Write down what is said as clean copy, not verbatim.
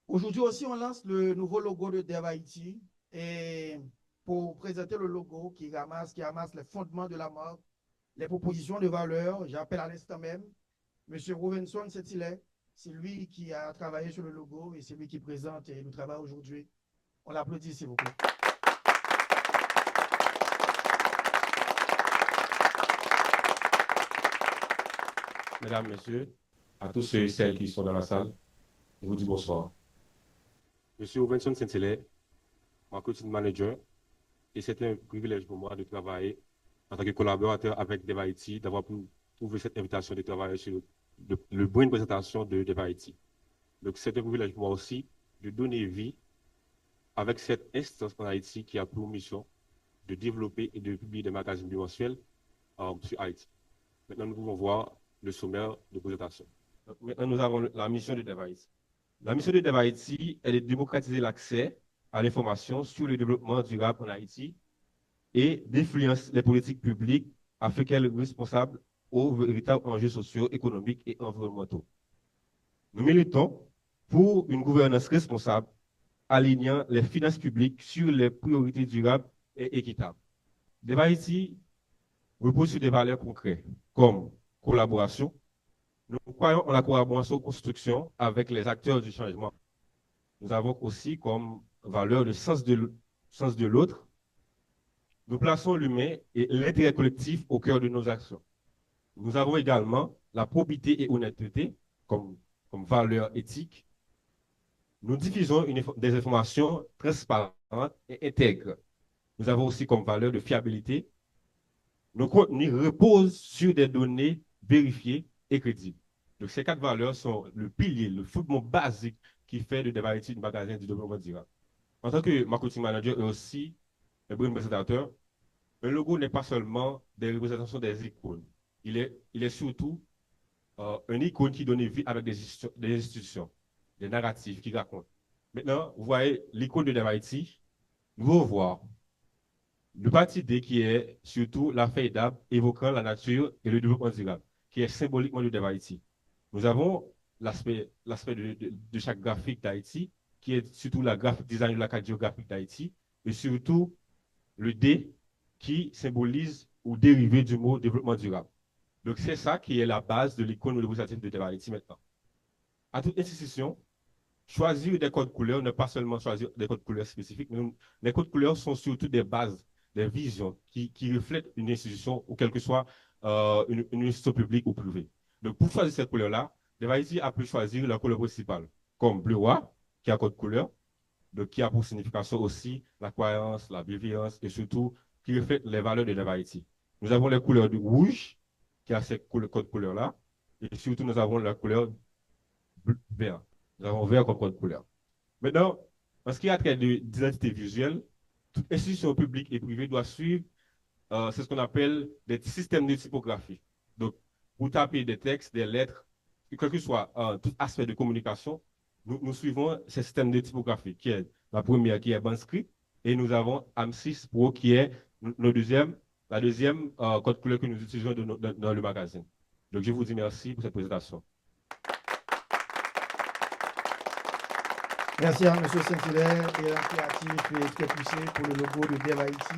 Aujourd'hui aussi, on lance le nouveau logo de Dev Haïti et pour présenter le logo qui ramasse les fondements de la marque, les propositions de valeur. J'appelle à l'instant même M. Robinson Setilet. C'est lui qui a travaillé sur le logo et c'est lui qui présente le travail aujourd'hui. On l'applaudit, s'il vous plaît. Mesdames, Messieurs, à tous ceux et celles qui sont dans la salle, je vous dis bonsoir. Je suis Robinson Saint-Hilaire, marketing manager, et c'est un privilège pour moi de travailler en tant que collaborateur avec DevIT, d'avoir pu trouver cette invitation de travailler sur le brand présentation de DevIT. Donc c'est un privilège pour moi aussi de donner vie avec cette instance en Haïti qui a pour mission de développer et de publier des magazines bimensuels sur Haïti. Maintenant, nous pouvons voir le sommaire de présentation. Donc, maintenant, nous avons la mission de DevIT. La mission de DevIT est de démocratiser l'accès à l'information sur le développement durable en Haïti et d'influencer les politiques publiques afin qu'elles soient responsables aux véritables enjeux sociaux, économiques et environnementaux. Nous militons pour une gouvernance responsable alignant les finances publiques sur les priorités durables et équitables. DevIT repose sur des valeurs concrètes comme collaboration. Nous croyons en la collaboration construction avec les acteurs du changement. Nous avons aussi comme valeur le sens de l'autre. Nous plaçons l'humain et l'intérêt collectif au cœur de nos actions. Nous avons également la probité et honnêteté comme valeur éthique. Nous diffusons des informations transparentes et intègres. Nous avons aussi comme valeur de fiabilité. Nos contenus reposent sur des données vérifiées et crédibles. Donc, ces quatre valeurs sont le pilier, le fondement basique qui fait de DevIT un magasin du développement durable. En tant que marketing manager et aussi un brand présentateur, un logo n'est pas seulement des représentations des icônes. Il est surtout une icône qui donne vie avec des institutions, des narratifs qui racontent. Maintenant, vous voyez l'icône de DevIT, nous allons voir le parti D qui est surtout la feuille d'arbre évoquant la nature et le développement durable, qui est symboliquement de DevIT. Nous avons l'aspect de chaque graphique d'Haïti, qui est surtout la graphique design de la carte géographique d'Haïti, et surtout le D qui symbolise ou dérivé du mot développement durable. Donc c'est ça qui est la base de l'icône représentative de DevIT maintenant. À toute institution, choisir des codes couleurs, ne pas seulement choisir des codes couleurs spécifiques, mais les codes couleurs sont surtout des bases, des visions qui reflètent une institution ou quelle que soit une institution publique ou privée. Donc, pour choisir cette couleur-là, DevIT a pu choisir la couleur principale, comme bleu roi, qui a code couleur, donc qui a pour signification aussi la croyance, la bienveillance et surtout qui reflète les valeurs de DevIT. Nous avons les couleurs du rouge, qui a cette code couleur-là, et surtout nous avons la couleur vert. Nous avons vert comme code couleur. Maintenant, en ce qui a trait d'identité visuelle, toute institution publique et privée doit suivre c'est ce qu'on appelle des systèmes de typographie. Donc, pour taper des textes, des lettres, quel que soit tout aspect de communication, nous suivons ces systèmes de typographie, qui est la première qui est Banscript, et nous avons AM6 Pro qui est la deuxième code couleur que nous utilisons dans le magazine. Donc, je vous dis merci pour cette présentation. Merci à M. Saint-Hilaire et à créatif et très poussé pour le logo de Dev Haïti.